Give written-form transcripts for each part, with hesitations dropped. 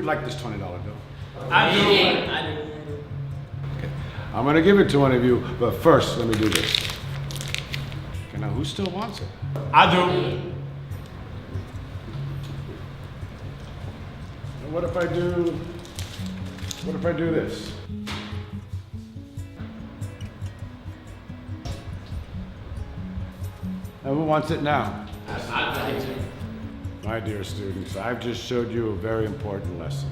like this $20 bill? I do. I do. Okay. I'm going to give it to one of you, but first, let me do this. Okay, now who still wants it? I do. And what if I do this? Now who wants it now? I do. My dear students, I've just showed you a very important lesson.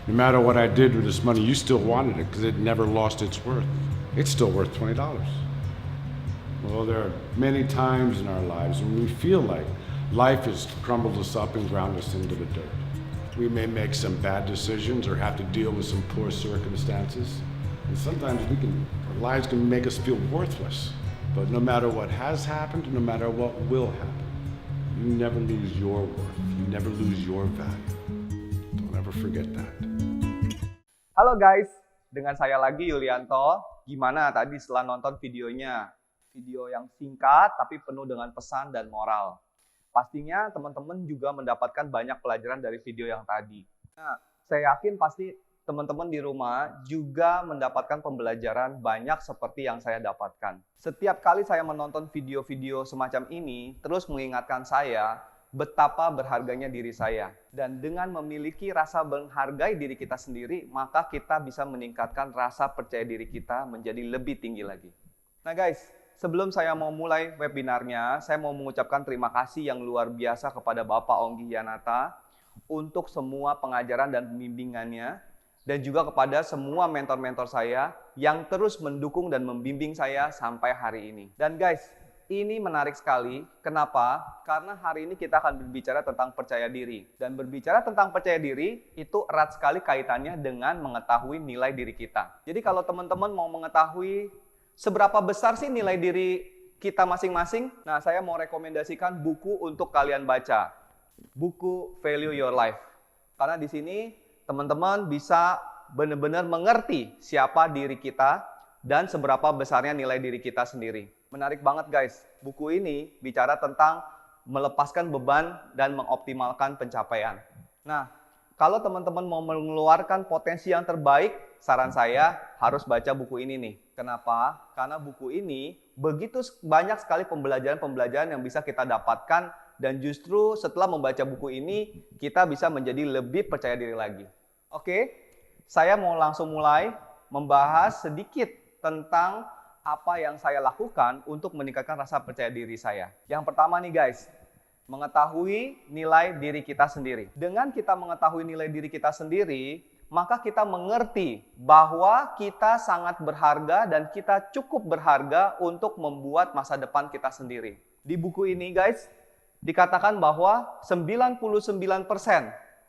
No matter what I did with this money, you still wanted it because it never lost its worth. It's still worth $20. Well, there are many times in our lives when we feel like life has crumbled us up and ground us into the dirt. We may make some bad decisions or have to deal with some poor circumstances. And sometimes our lives can make us feel worthless. But no matter what has happened, no matter what will happen, you never lose your worth. You never lose your value. Don't ever forget that. Halo guys, dengan saya lagi Yulianto. Gimana tadi setelah nonton videonya? Video yang singkat tapi penuh dengan pesan dan moral. Pastinya teman-teman juga mendapatkan banyak pelajaran dari video yang tadi. Nah, saya yakin pasti teman-teman di rumah juga mendapatkan pembelajaran banyak seperti yang saya dapatkan. Setiap kali saya menonton video-video semacam ini, terus mengingatkan saya betapa berharganya diri saya. Dan dengan memiliki rasa menghargai diri kita sendiri, maka kita bisa meningkatkan rasa percaya diri kita menjadi lebih tinggi lagi. Nah guys, sebelum saya mau mulai webinarnya, saya mau mengucapkan terima kasih yang luar biasa kepada Bapak Onggi Yanata untuk semua pengajaran dan pembimbingannya, dan juga kepada semua mentor-mentor saya yang terus mendukung dan membimbing saya sampai hari ini. Dan guys, ini menarik sekali. Kenapa? Karena hari ini kita akan berbicara tentang percaya diri. Dan berbicara tentang percaya diri, itu erat sekali kaitannya dengan mengetahui nilai diri kita. Jadi kalau teman-teman mau mengetahui seberapa besar sih nilai diri kita masing-masing, nah saya mau rekomendasikan buku untuk kalian baca. Buku Value Your Life. Karena di sini teman-teman bisa benar-benar mengerti siapa diri kita dan seberapa besarnya nilai diri kita sendiri. Menarik banget guys, buku ini bicara tentang melepaskan beban dan mengoptimalkan pencapaian. Nah, kalau teman-teman mau mengeluarkan potensi yang terbaik, saran saya harus baca buku ini nih. Kenapa? Karena buku ini begitu banyak sekali pembelajaran-pembelajaran yang bisa kita dapatkan, dan justru setelah membaca buku ini, kita bisa menjadi lebih percaya diri lagi. Oke, saya mau langsung mulai membahas sedikit tentang apa yang saya lakukan untuk meningkatkan rasa percaya diri saya. Yang pertama nih guys, mengetahui nilai diri kita sendiri. Dengan kita mengetahui nilai diri kita sendiri, maka kita mengerti bahwa kita sangat berharga dan kita cukup berharga untuk membuat masa depan kita sendiri. Di buku ini guys, dikatakan bahwa 99%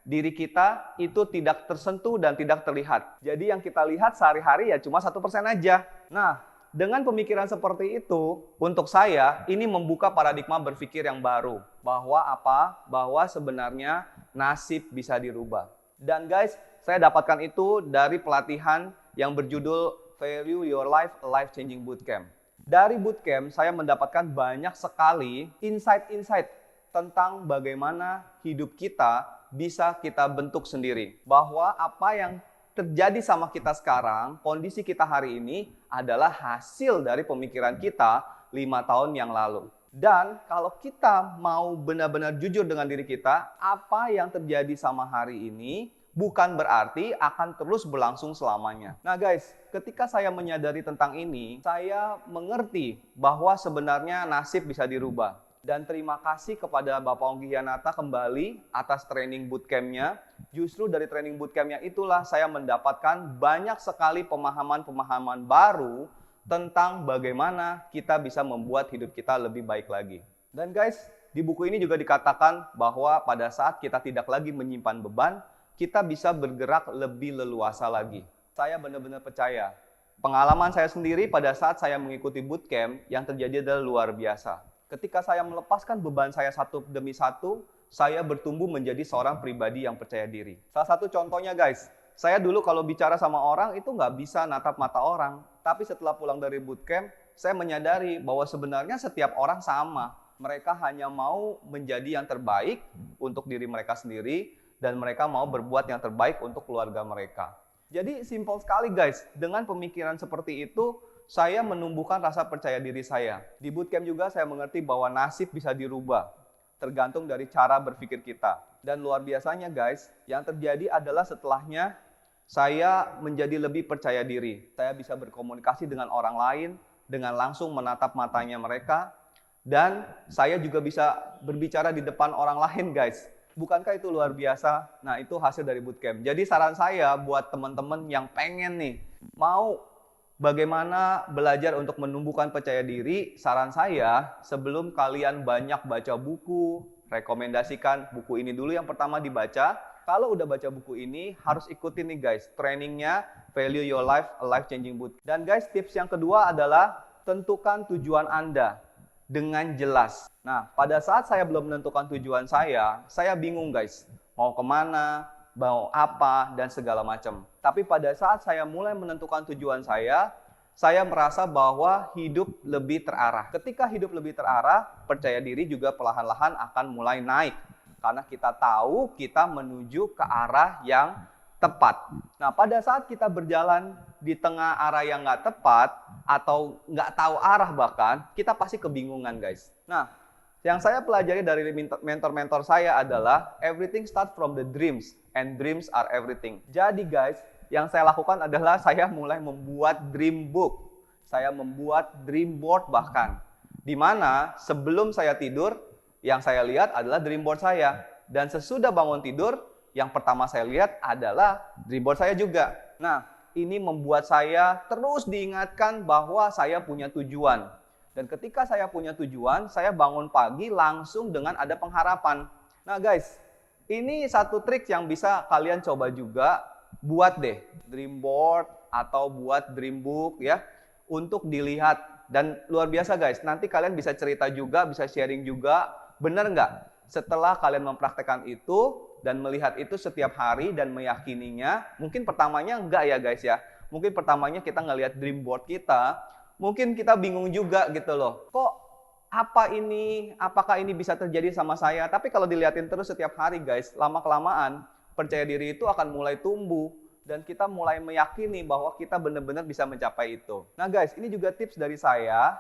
diri kita itu tidak tersentuh dan tidak terlihat. Jadi yang kita lihat sehari-hari ya cuma 1% aja. Nah, dengan pemikiran seperti itu, untuk saya ini membuka paradigma berpikir yang baru. Bahwa apa? Bahwa sebenarnya nasib bisa dirubah. Dan guys, saya dapatkan itu dari pelatihan yang berjudul Value Your Life, A Life-Changing Bootcamp. Dari bootcamp, saya mendapatkan banyak sekali insight-insight tentang bagaimana hidup kita bisa kita bentuk sendiri. Bahwa apa yang terjadi sama kita sekarang, kondisi kita hari ini adalah hasil dari pemikiran kita 5 tahun yang lalu. Dan kalau kita mau benar-benar jujur dengan diri kita, apa yang terjadi sama hari ini bukan berarti akan terus berlangsung selamanya. Nah guys, ketika saya menyadari tentang ini, saya mengerti bahwa sebenarnya nasib bisa dirubah. Dan terima kasih kepada Bapak Onggi Yanata kembali atas training bootcamp-nya. Justru dari training bootcamp-nya itulah saya mendapatkan banyak sekali pemahaman-pemahaman baru tentang bagaimana kita bisa membuat hidup kita lebih baik lagi. Dan guys, di buku ini juga dikatakan bahwa pada saat kita tidak lagi menyimpan beban, kita bisa bergerak lebih leluasa lagi. Saya benar-benar percaya. Pengalaman saya sendiri pada saat saya mengikuti bootcamp yang terjadi adalah luar biasa. Ketika saya melepaskan beban saya satu demi satu, saya bertumbuh menjadi seorang pribadi yang percaya diri. Salah satu contohnya guys, saya dulu kalau bicara sama orang itu nggak bisa natap mata orang. Tapi setelah pulang dari bootcamp, saya menyadari bahwa sebenarnya setiap orang sama. Mereka hanya mau menjadi yang terbaik untuk diri mereka sendiri. dan mereka mau berbuat yang terbaik untuk keluarga mereka. Jadi simple sekali guys, dengan pemikiran seperti itu, saya menumbuhkan rasa percaya diri saya. Di bootcamp juga saya mengerti bahwa nasib bisa dirubah, tergantung dari cara berpikir kita. Dan luar biasanya guys, yang terjadi adalah setelahnya, saya menjadi lebih percaya diri. Saya bisa berkomunikasi dengan orang lain, dengan langsung menatap matanya mereka, dan saya juga bisa berbicara di depan orang lain guys. Bukankah itu luar biasa? Nah, itu hasil dari bootcamp. Jadi saran saya buat teman-teman yang pengen nih, mau bagaimana belajar untuk menumbuhkan percaya diri, saran saya sebelum kalian banyak baca buku, rekomendasikan buku ini dulu yang pertama dibaca. Kalau udah baca buku ini, harus ikutin nih guys, trainingnya Value Your Life, A Life Changing Bootcamp. Dan guys, tips yang kedua adalah tentukan tujuan Anda dengan jelas. Nah, pada saat saya belum menentukan tujuan saya bingung guys, mau kemana, mau apa, dan segala macam. Tapi pada saat saya mulai menentukan tujuan saya merasa bahwa hidup lebih terarah. Ketika hidup lebih terarah, percaya diri juga perlahan-lahan akan mulai naik. Karena kita tahu kita menuju ke arah yang tepat. Nah, pada saat kita berjalan di tengah arah yang nggak tepat, atau nggak tahu arah bahkan, kita pasti kebingungan guys. Nah, yang saya pelajari dari mentor-mentor saya adalah everything start from the dreams, and dreams are everything. Jadi guys, yang saya lakukan adalah saya mulai membuat dream book. Saya membuat dream board bahkan. Dimana sebelum saya tidur, yang saya lihat adalah dream board saya. Dan sesudah bangun tidur, yang pertama saya lihat adalah dream board saya juga. Nah, ini membuat saya terus diingatkan bahwa saya punya tujuan. Dan ketika saya punya tujuan, saya bangun pagi langsung dengan ada pengharapan. Nah guys, ini satu trik yang bisa kalian coba juga. Buat deh dream board atau buat dream book ya, untuk dilihat. Dan luar biasa guys, nanti kalian bisa cerita juga, bisa sharing juga. Bener nggak? Setelah kalian mempraktekkan itu dan melihat itu setiap hari dan meyakininya, mungkin pertamanya enggak ya guys ya. Mungkin pertamanya kita ngelihat dream board kita, mungkin kita bingung juga gitu loh. Kok apa ini? Apakah ini bisa terjadi sama saya? Tapi kalau dilihatin terus setiap hari guys, lama-kelamaan percaya diri itu akan mulai tumbuh dan kita mulai meyakini bahwa kita benar-benar bisa mencapai itu. Nah guys, ini juga tips dari saya.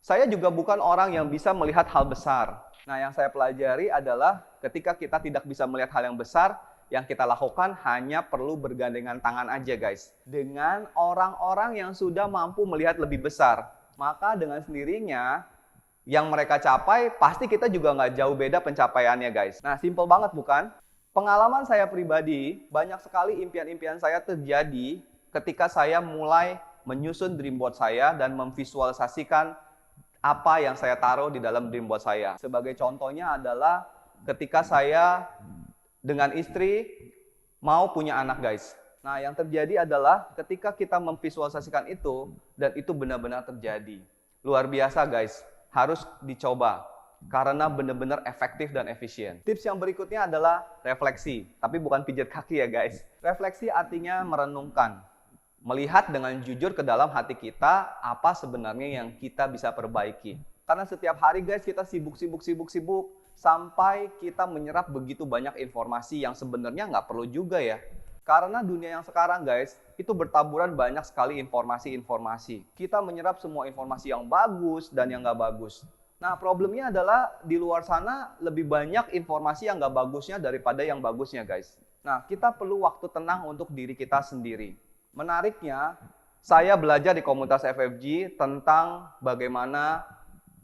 Saya juga bukan orang yang bisa melihat hal besar. Nah, yang saya pelajari adalah ketika kita tidak bisa melihat hal yang besar, yang kita lakukan hanya perlu bergandengan tangan aja guys. Dengan orang-orang yang sudah mampu melihat lebih besar. Maka dengan sendirinya, yang mereka capai, pasti kita juga nggak jauh beda pencapaiannya guys. Nah, simple banget bukan? Pengalaman saya pribadi, banyak sekali impian-impian saya terjadi ketika saya mulai menyusun dream board saya dan memvisualisasikan apa yang saya taruh di dalam dream board saya. Sebagai contohnya adalah ketika saya dengan istri mau punya anak guys. Nah, yang terjadi adalah ketika kita memvisualisasikan itu dan itu benar-benar terjadi. Luar biasa guys, harus dicoba karena benar-benar efektif dan efisien. Tips yang berikutnya adalah refleksi, tapi bukan pijat kaki ya guys. Refleksi artinya merenungkan. Melihat dengan jujur ke dalam hati kita apa sebenarnya yang kita bisa perbaiki. Karena setiap hari guys kita sibuk sampai kita menyerap begitu banyak informasi yang sebenarnya nggak perlu juga ya. Karena dunia yang sekarang guys itu bertaburan banyak sekali informasi-informasi. Kita menyerap semua informasi yang bagus dan yang nggak bagus. Nah problemnya adalah di luar sana lebih banyak informasi yang nggak bagusnya daripada yang bagusnya guys. Nah kita perlu waktu tenang untuk diri kita sendiri. Menariknya, saya belajar di komunitas FFG tentang bagaimana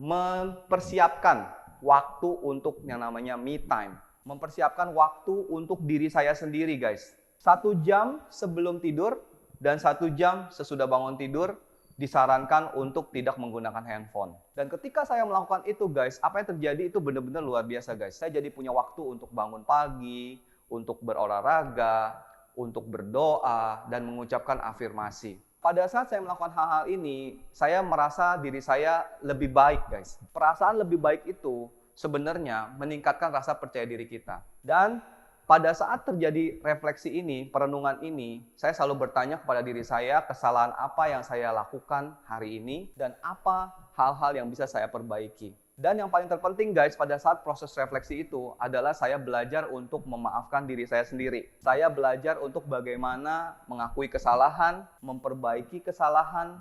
mempersiapkan waktu untuk yang namanya me time. Mempersiapkan waktu untuk diri saya sendiri, guys. 1 jam sebelum tidur dan 1 jam sesudah bangun tidur disarankan untuk tidak menggunakan handphone. Dan ketika saya melakukan itu, guys, apa yang terjadi itu benar-benar luar biasa, guys. Saya jadi punya waktu untuk bangun pagi, untuk berolahraga, untuk berdoa, dan mengucapkan afirmasi. Pada saat saya melakukan hal-hal ini, saya merasa diri saya lebih baik, guys. Perasaan lebih baik itu sebenarnya meningkatkan rasa percaya diri kita. Dan pada saat terjadi refleksi ini, perenungan ini, saya selalu bertanya kepada diri saya, kesalahan apa yang saya lakukan hari ini, dan apa hal-hal yang bisa saya perbaiki. Dan yang paling terpenting guys, pada saat proses refleksi itu adalah saya belajar untuk memaafkan diri saya sendiri. Saya belajar untuk bagaimana mengakui kesalahan, memperbaiki kesalahan,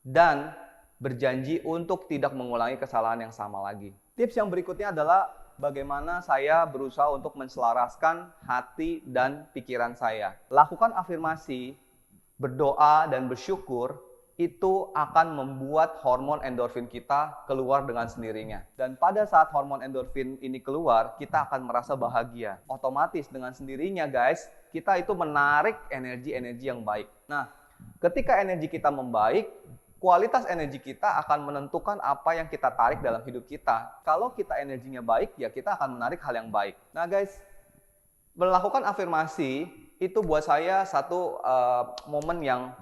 dan berjanji untuk tidak mengulangi kesalahan yang sama lagi. Tips yang berikutnya adalah bagaimana saya berusaha untuk menselaraskan hati dan pikiran saya. Lakukan afirmasi, berdoa, dan bersyukur itu akan membuat hormon endorfin kita keluar dengan sendirinya. Dan pada saat hormon endorfin ini keluar, kita akan merasa bahagia. Otomatis dengan sendirinya guys, kita itu menarik energi-energi yang baik. Nah, ketika energi kita membaik, kualitas energi kita akan menentukan apa yang kita tarik dalam hidup kita. Kalau kita energinya baik, ya kita akan menarik hal yang baik. Nah guys, melakukan afirmasi itu buat saya satu momen yang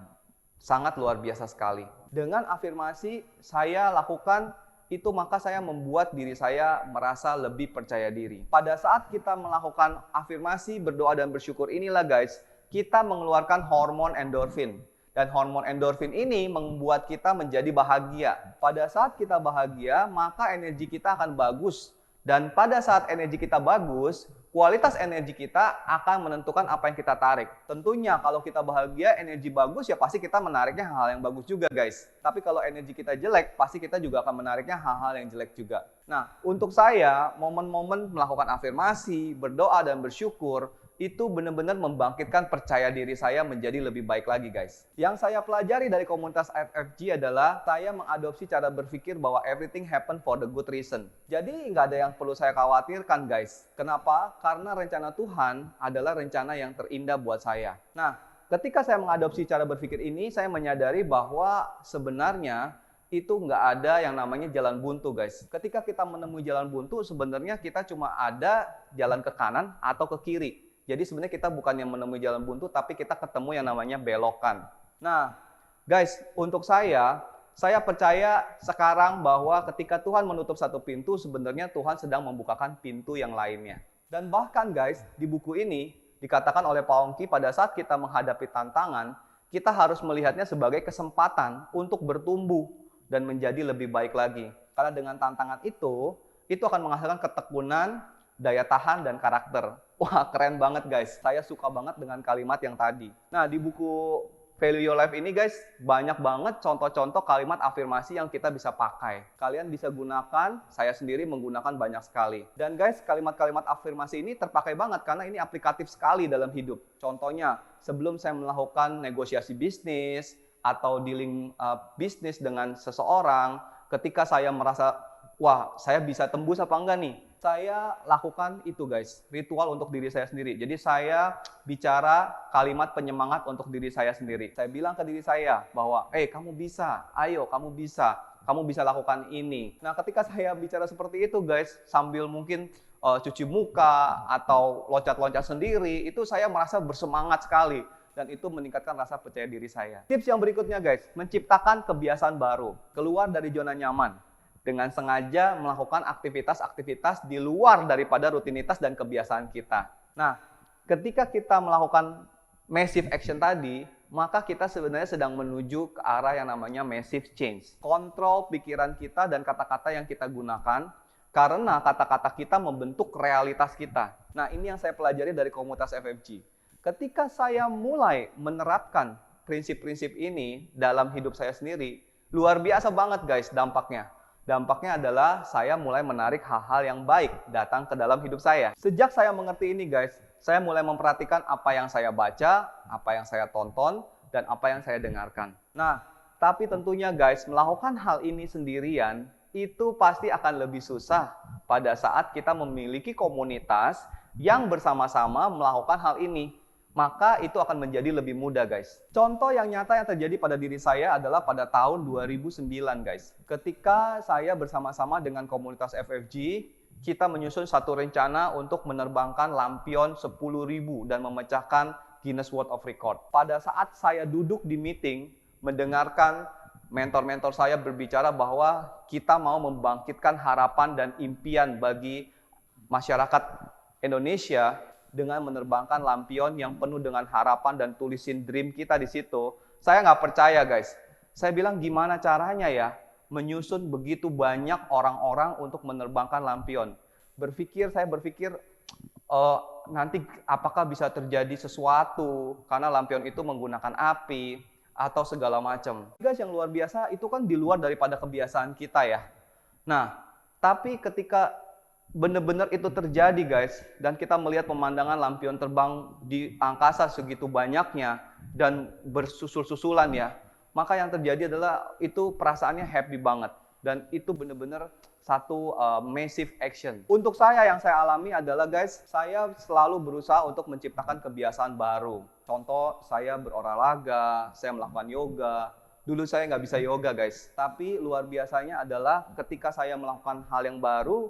sangat luar biasa sekali. Dengan afirmasi saya lakukan itu, maka saya membuat diri saya merasa lebih percaya diri. Pada saat kita melakukan afirmasi, berdoa, dan bersyukur inilah guys, kita mengeluarkan hormon endorfin. Dan hormon endorfin ini membuat kita menjadi bahagia. Pada saat kita bahagia, maka energi kita akan bagus. Dan pada saat energi kita bagus, kualitas energi kita akan menentukan apa yang kita tarik. Tentunya kalau kita bahagia, energi bagus, ya pasti kita menariknya hal-hal yang bagus juga guys. Tapi kalau energi kita jelek, pasti kita juga akan menariknya hal-hal yang jelek juga. Nah, untuk saya, momen-momen melakukan afirmasi, berdoa, dan bersyukur, itu benar-benar membangkitkan percaya diri saya menjadi lebih baik lagi guys. Yang saya pelajari dari komunitas FFG adalah saya mengadopsi cara berpikir bahwa everything happen for the good reason. Jadi nggak ada yang perlu saya khawatirkan guys. Kenapa? Karena rencana Tuhan adalah rencana yang terindah buat saya. Nah, ketika saya mengadopsi cara berpikir ini, saya menyadari bahwa sebenarnya itu nggak ada yang namanya jalan buntu guys. Ketika kita menemui jalan buntu, sebenarnya kita cuma ada jalan ke kanan atau ke kiri. Jadi sebenarnya kita bukan yang menemui jalan buntu, tapi kita ketemu yang namanya belokan. Nah, guys, untuk saya percaya sekarang bahwa ketika Tuhan menutup satu pintu, sebenarnya Tuhan sedang membukakan pintu yang lainnya. Dan bahkan guys, di buku ini dikatakan oleh Pak Ongki, pada saat kita menghadapi tantangan, kita harus melihatnya sebagai kesempatan untuk bertumbuh dan menjadi lebih baik lagi. Karena dengan tantangan itu akan menghasilkan ketekunan, daya tahan, dan karakter. Wah, keren banget guys. Saya suka banget dengan kalimat yang tadi. Nah, di buku Value Your Life ini guys, banyak banget contoh-contoh kalimat afirmasi yang kita bisa pakai. Kalian bisa gunakan, saya sendiri menggunakan banyak sekali. Dan guys, kalimat-kalimat afirmasi ini terpakai banget karena ini aplikatif sekali dalam hidup. Contohnya, sebelum saya melakukan negosiasi bisnis atau dealing bisnis dengan seseorang, ketika saya merasa, wah, saya bisa tembus apa enggak nih? Saya lakukan itu guys, ritual untuk diri saya sendiri. Jadi saya bicara kalimat penyemangat untuk diri saya sendiri. Saya bilang ke diri saya bahwa, kamu bisa, ayo kamu bisa lakukan ini. Nah, ketika saya bicara seperti itu guys, sambil mungkin cuci muka atau loncat-loncat sendiri, itu saya merasa bersemangat sekali. Dan itu meningkatkan rasa percaya diri saya. Tips yang berikutnya guys, menciptakan kebiasaan baru. Keluar dari zona nyaman. Dengan sengaja melakukan aktivitas-aktivitas di luar daripada rutinitas dan kebiasaan kita. Nah, ketika kita melakukan massive action tadi, maka kita sebenarnya sedang menuju ke arah yang namanya massive change. Kontrol pikiran kita dan kata-kata yang kita gunakan, karena kata-kata kita membentuk realitas kita. Nah, ini yang saya pelajari dari komunitas FFG. Ketika saya mulai menerapkan prinsip-prinsip ini dalam hidup saya sendiri, luar biasa banget guys dampaknya. Dampaknya adalah saya mulai menarik hal-hal yang baik datang ke dalam hidup saya. Sejak saya mengerti ini guys, saya mulai memperhatikan apa yang saya baca, apa yang saya tonton, dan apa yang saya dengarkan. Nah, tapi tentunya guys, melakukan hal ini sendirian itu pasti akan lebih susah pada saat kita memiliki komunitas yang bersama-sama melakukan hal ini. Maka itu akan menjadi lebih mudah guys. Contoh yang nyata yang terjadi pada diri saya adalah pada tahun 2009 guys. Ketika saya bersama-sama dengan komunitas FFG, kita menyusun satu rencana untuk menerbangkan lampion 10.000 dan memecahkan Guinness World of Record. Pada saat saya duduk di meeting, mendengarkan mentor-mentor saya berbicara bahwa kita mau membangkitkan harapan dan impian bagi masyarakat Indonesia, dengan menerbangkan lampion yang penuh dengan harapan dan tulisin dream kita di situ, saya nggak percaya guys. Saya bilang gimana caranya ya? menyusun begitu banyak orang-orang untuk menerbangkan lampion. Saya berpikir nanti apakah bisa terjadi sesuatu karena lampion itu menggunakan api atau segala macam. Guys, yang luar biasa itu kan di luar daripada kebiasaan kita ya. Nah, tapi ketika benar-benar itu terjadi guys, dan kita melihat pemandangan lampion terbang di angkasa segitu banyaknya dan bersusul-susulan ya, maka yang terjadi adalah itu perasaannya happy banget. Dan itu benar-benar satu massive action. Untuk saya, yang saya alami adalah guys, saya selalu berusaha untuk menciptakan kebiasaan baru. Contoh, saya berolahraga, saya melakukan yoga. Dulu saya nggak bisa yoga guys, tapi luar biasanya adalah ketika saya melakukan hal yang baru,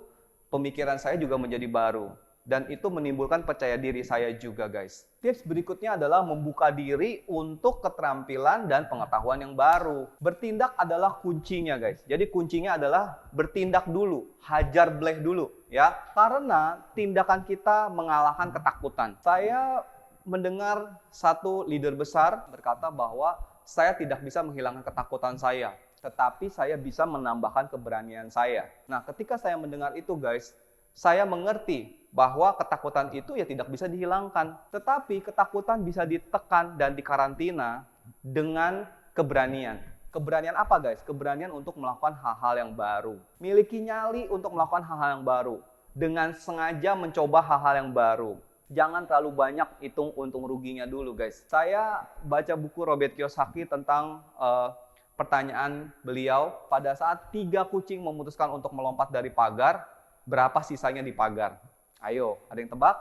pemikiran saya juga menjadi baru. Dan itu menimbulkan percaya diri saya juga guys. Tips berikutnya adalah membuka diri untuk keterampilan dan pengetahuan yang baru. Bertindak adalah kuncinya guys. Jadi kuncinya adalah bertindak dulu, hajar bleh dulu ya. Karena tindakan kita mengalahkan ketakutan. Saya mendengar satu leader besar berkata bahwa saya tidak bisa menghilangkan ketakutan saya, tetapi saya bisa menambahkan keberanian saya. Nah, ketika saya mendengar itu guys, saya mengerti bahwa ketakutan itu ya tidak bisa dihilangkan. Tetapi ketakutan bisa ditekan dan dikarantina dengan keberanian. Keberanian apa guys? Keberanian untuk melakukan hal-hal yang baru. Miliki nyali untuk melakukan hal-hal yang baru. Dengan sengaja mencoba hal-hal yang baru. Jangan terlalu banyak hitung untung ruginya dulu guys. Saya baca buku Robert Kiyosaki tentang pertanyaan beliau. Pada saat 3 kucing memutuskan untuk melompat dari pagar, berapa sisanya di pagar? Ayo, ada yang tebak?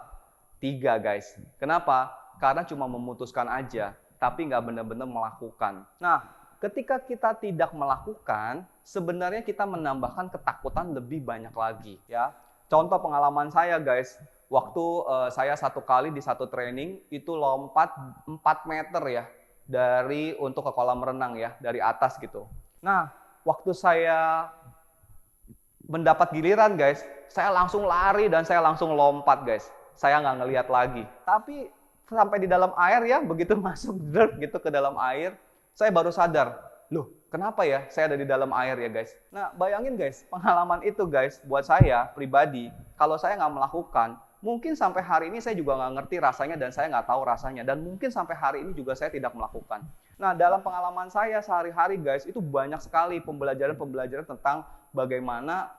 3 guys. Kenapa? Karena cuma memutuskan aja, tapi nggak benar-benar melakukan. Nah, ketika kita tidak melakukan, sebenarnya kita menambahkan ketakutan lebih banyak lagi. Ya, contoh pengalaman saya guys, waktu saya satu kali di satu training itu lompat 4 meter ya, untuk ke kolam renang ya, dari atas gitu. Nah, waktu saya mendapat giliran guys, saya langsung lari dan saya langsung lompat guys. Saya nggak ngelihat lagi. Tapi sampai di dalam air ya, begitu masuk gitu ke dalam air, saya baru sadar, loh kenapa ya saya ada di dalam air ya guys. Nah bayangin guys, pengalaman itu guys buat saya pribadi, kalau saya nggak melakukan, mungkin sampai hari ini saya juga nggak ngerti rasanya dan saya nggak tahu rasanya. Dan mungkin sampai hari ini juga saya tidak melakukan. Nah dalam pengalaman saya sehari-hari guys, itu banyak sekali pembelajaran-pembelajaran tentang bagaimana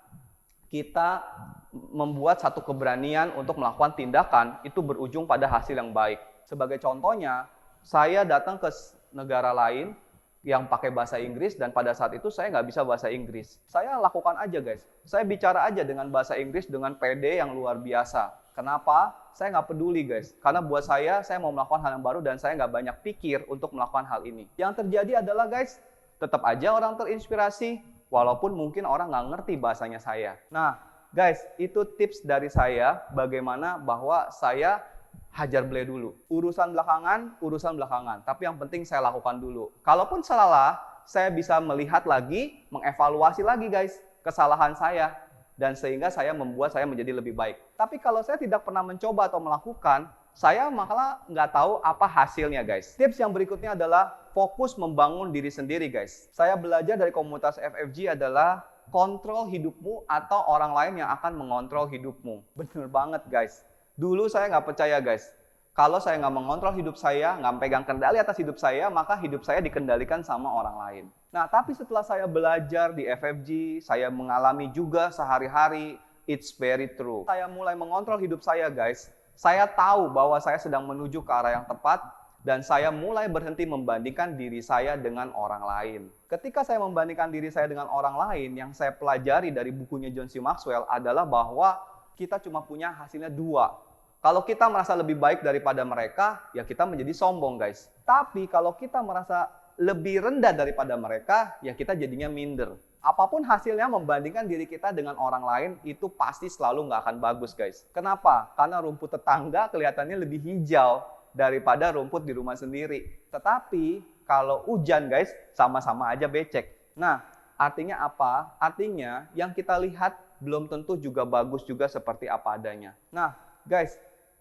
kita membuat satu keberanian untuk melakukan tindakan itu berujung pada hasil yang baik. Sebagai contohnya, saya datang ke negara lain yang pakai bahasa Inggris dan pada saat itu saya nggak bisa bahasa Inggris. Saya lakukan aja guys. Saya bicara aja dengan bahasa Inggris dengan PD yang luar biasa. Kenapa? Saya nggak peduli guys. Karena buat saya mau melakukan hal yang baru dan saya nggak banyak pikir untuk melakukan hal ini. Yang terjadi adalah guys, tetap aja orang terinspirasi, walaupun mungkin orang nggak ngerti bahasanya saya. Nah guys, itu tips dari saya bagaimana bahwa saya hajar bleh dulu. Urusan belakangan. Tapi yang penting saya lakukan dulu. Kalaupun salah, saya bisa melihat lagi, mengevaluasi lagi guys kesalahan saya. Dan sehingga membuat saya menjadi lebih baik. Tapi kalau saya tidak pernah mencoba atau melakukan, saya malah nggak tahu apa hasilnya guys. Tips yang berikutnya adalah fokus membangun diri sendiri guys. Saya belajar dari komunitas FFG adalah kontrol hidupmu atau orang lain yang akan mengontrol hidupmu. Bener banget guys. Dulu saya nggak percaya guys. Kalau saya nggak mengontrol hidup saya, nggak pegang kendali atas hidup saya, maka hidup saya dikendalikan sama orang lain. Nah, tapi setelah saya belajar di FFG, saya mengalami juga sehari-hari, it's very true. Saya mulai mengontrol hidup saya guys. Saya tahu bahwa saya sedang menuju ke arah yang tepat dan saya mulai berhenti membandingkan diri saya dengan orang lain. Ketika saya membandingkan diri saya dengan orang lain, yang saya pelajari dari bukunya John C. Maxwell adalah bahwa kita cuma punya hasilnya 2. Kalau kita merasa lebih baik daripada mereka, ya kita menjadi sombong guys. Tapi kalau kita merasa lebih rendah daripada mereka, ya kita jadinya minder. Apapun hasilnya membandingkan diri kita dengan orang lain, itu pasti selalu nggak akan bagus guys. Kenapa? Karena rumput tetangga kelihatannya lebih hijau daripada rumput di rumah sendiri. Tetapi kalau hujan guys, sama-sama aja becek. Nah, artinya apa? Artinya yang kita lihat belum tentu juga bagus juga seperti apa adanya. Nah, guys,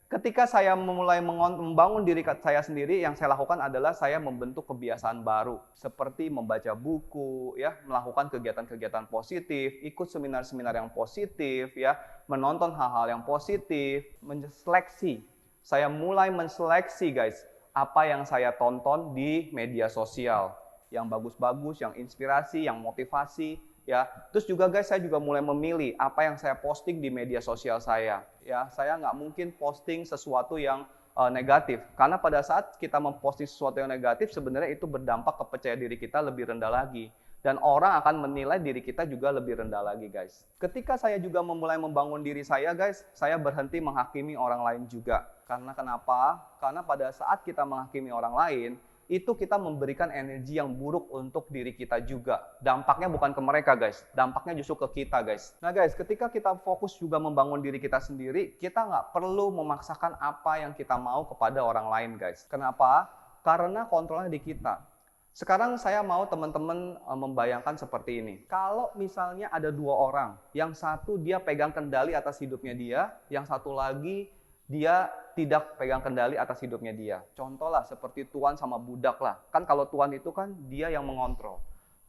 Ketika saya mulai membangun diri saya sendiri, yang saya lakukan adalah saya membentuk kebiasaan baru, seperti membaca buku, ya, melakukan kegiatan-kegiatan positif, ikut seminar-seminar yang positif, ya, menonton hal-hal yang positif, menseleksi. Saya mulai menseleksi, guys, apa yang saya tonton di media sosial, yang bagus-bagus, yang inspirasi, yang motivasi. Ya, terus juga guys, saya juga mulai memilih apa yang saya posting di media sosial saya. Ya, saya nggak mungkin posting sesuatu yang negatif, karena pada saat kita memposting sesuatu yang negatif, sebenarnya itu berdampak ke percaya diri kita lebih rendah lagi, dan orang akan menilai diri kita juga lebih rendah lagi, guys. Ketika saya juga memulai membangun diri saya, guys, saya berhenti menghakimi orang lain juga. Karena kenapa? Karena pada saat kita menghakimi orang lain, itu kita memberikan energi yang buruk untuk diri kita juga. Dampaknya bukan ke mereka, guys. Dampaknya justru ke kita, guys. Nah, guys, ketika kita fokus juga membangun diri kita sendiri, kita nggak perlu memaksakan apa yang kita mau kepada orang lain, guys. Kenapa? Karena kontrolnya di kita. Sekarang saya mau teman-teman membayangkan seperti ini. Kalau misalnya ada dua orang, yang satu dia pegang kendali atas hidupnya dia, yang satu lagi dia tidak pegang kendali atas hidupnya dia. Contoh lah seperti tuan sama budak lah. Kan kalau tuan itu kan dia yang mengontrol.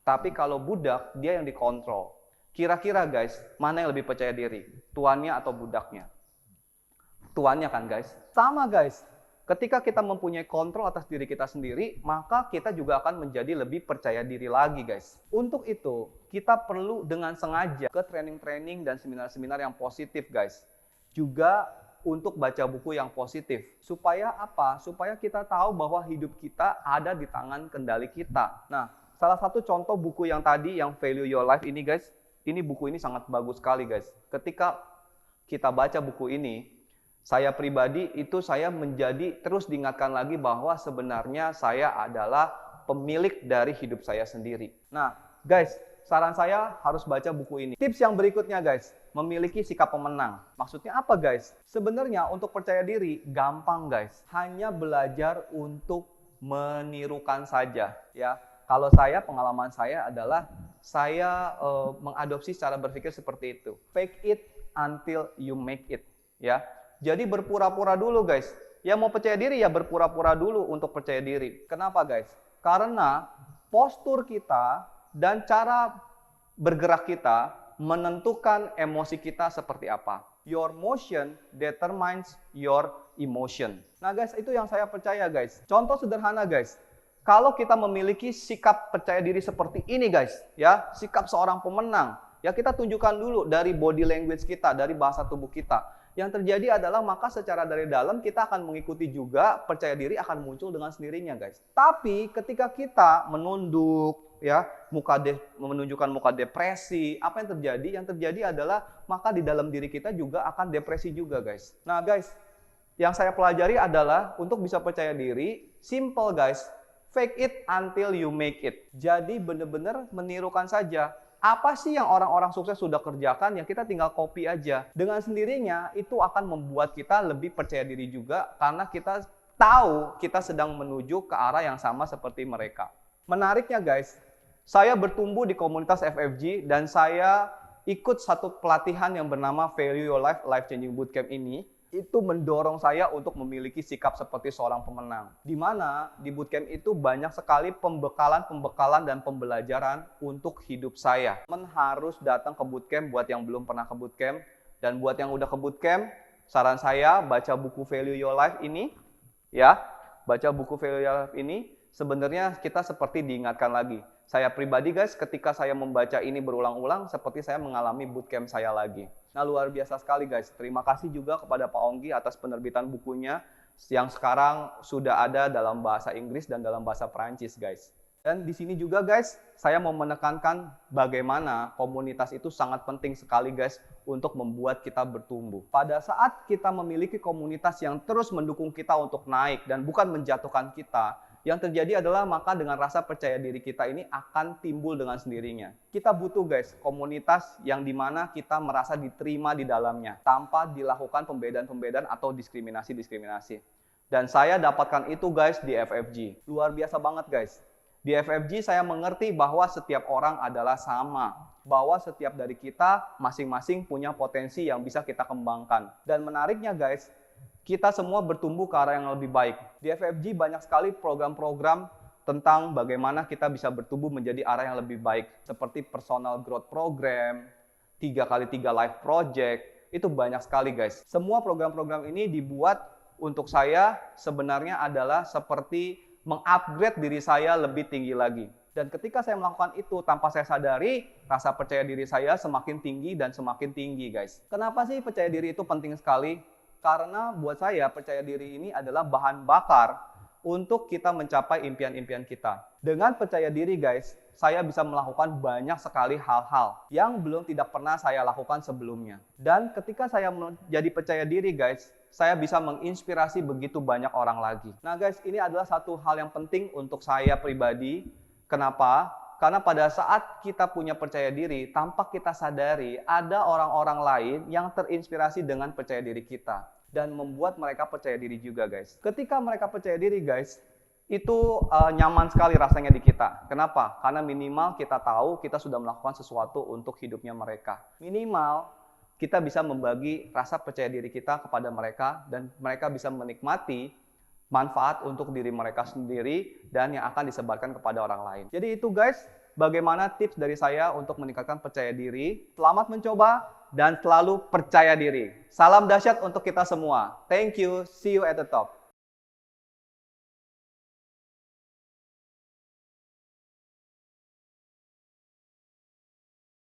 Tapi kalau budak dia yang dikontrol. Kira-kira guys, mana yang lebih percaya diri? Tuannya atau budaknya? Tuannya kan guys. Sama guys. Ketika kita mempunyai kontrol atas diri kita sendiri, maka kita juga akan menjadi lebih percaya diri lagi guys. Untuk itu, kita perlu dengan sengaja ke training-training dan seminar-seminar yang positif guys. Juga untuk baca buku yang positif. Supaya apa? Supaya kita tahu bahwa hidup kita ada di tangan kendali kita. Nah, salah satu contoh buku yang tadi, yang Value Your Life ini guys, ini buku ini sangat bagus sekali guys. Ketika kita baca buku ini, saya pribadi itu saya menjadi terus diingatkan lagi bahwa sebenarnya saya adalah pemilik dari hidup saya sendiri. Nah, guys, saran saya harus baca buku ini. Tips yang berikutnya guys, memiliki sikap pemenang. Maksudnya apa guys? Sebenarnya untuk percaya diri gampang guys. Hanya belajar untuk menirukan saja ya. Kalau saya, pengalaman saya adalah saya mengadopsi cara berpikir seperti itu. Fake it until you make it ya. Jadi berpura-pura dulu guys. Ya mau percaya diri ya berpura-pura dulu untuk percaya diri. Kenapa guys? Karena postur kita dan cara bergerak kita menentukan emosi kita seperti apa. Your motion determines your emotion. Nah guys, itu yang saya percaya guys. Contoh sederhana guys. Kalau kita memiliki sikap percaya diri seperti ini guys, ya, sikap seorang pemenang, ya kita tunjukkan dulu dari body language kita, dari bahasa tubuh kita. Yang terjadi adalah maka secara dari dalam kita akan mengikuti juga, percaya diri akan muncul dengan sendirinya guys. Tapi ketika kita menunduk, ya, menunjukkan muka depresi, apa yang terjadi? Yang terjadi adalah maka di dalam diri kita juga akan depresi juga guys. Nah guys, yang saya pelajari adalah untuk bisa percaya diri, simple guys, fake it until you make it. Jadi benar-benar menirukan saja. Apa sih yang orang-orang sukses sudah kerjakan, ya kita tinggal copy aja. Dengan sendirinya itu akan membuat kita lebih percaya diri juga, karena kita tahu kita sedang menuju ke arah yang sama seperti mereka. Menariknya guys, saya bertumbuh di komunitas FFG dan saya ikut satu pelatihan yang bernama Value Your Life, Life Changing Bootcamp ini. Itu mendorong saya untuk memiliki sikap seperti seorang pemenang. Di mana di bootcamp itu banyak sekali pembekalan dan pembelajaran untuk hidup saya. Harus datang ke bootcamp buat yang belum pernah ke bootcamp. Dan buat yang udah ke bootcamp, saran saya baca buku Value Your Life ini. Ya, baca buku Value Your Life ini. Sebenarnya kita seperti diingatkan lagi. Saya pribadi guys, ketika saya membaca ini berulang-ulang, seperti saya mengalami bootcamp saya lagi. Nah luar biasa sekali guys. Terima kasih juga kepada Pak Onggi atas penerbitan bukunya yang sekarang sudah ada dalam bahasa Inggris dan dalam bahasa Perancis guys. Dan di sini juga guys, saya mau menekankan bagaimana komunitas itu sangat penting sekali guys untuk membuat kita bertumbuh. Pada saat kita memiliki komunitas yang terus mendukung kita untuk naik dan bukan menjatuhkan kita, yang terjadi adalah maka dengan rasa percaya diri kita ini akan timbul dengan sendirinya. Kita butuh guys komunitas yang dimana kita merasa diterima di dalamnya tanpa dilakukan pembedaan-pembedaan atau diskriminasi-diskriminasi. Dan saya dapatkan itu guys di FFG. Luar biasa banget guys. Di FFG saya mengerti bahwa setiap orang adalah sama. Bahwa setiap dari kita masing-masing punya potensi yang bisa kita kembangkan. Dan menariknya guys, kita semua bertumbuh ke arah yang lebih baik. Di FFG banyak sekali program-program tentang bagaimana kita bisa bertumbuh menjadi arah yang lebih baik. Seperti personal growth program, 3x3 life project, itu banyak sekali guys. Semua program-program ini dibuat untuk saya sebenarnya adalah seperti mengupgrade diri saya lebih tinggi lagi. Dan ketika saya melakukan itu tanpa saya sadari, rasa percaya diri saya semakin tinggi dan semakin tinggi guys. Kenapa sih percaya diri itu penting sekali? Karena buat saya percaya diri ini adalah bahan bakar untuk kita mencapai impian-impian kita. Dengan percaya diri guys, saya bisa melakukan banyak sekali hal-hal yang belum tidak pernah saya lakukan sebelumnya. Dan ketika saya menjadi percaya diri guys, saya bisa menginspirasi begitu banyak orang lagi. Nah guys, ini adalah satu hal yang penting untuk saya pribadi. Kenapa? Karena pada saat kita punya percaya diri, tanpa kita sadari, ada orang-orang lain yang terinspirasi dengan percaya diri kita. Dan membuat mereka percaya diri juga guys. Ketika mereka percaya diri guys, itu nyaman sekali rasanya di kita. Kenapa? Karena minimal kita tahu kita sudah melakukan sesuatu untuk hidupnya mereka. Minimal kita bisa membagi rasa percaya diri kita kepada mereka dan mereka bisa menikmati manfaat untuk diri mereka sendiri dan yang akan disebarkan kepada orang lain. Jadi itu guys, bagaimana tips dari saya untuk meningkatkan percaya diri. Selamat mencoba dan selalu percaya diri. Salam dahsyat untuk kita semua. Thank you. See you at the top.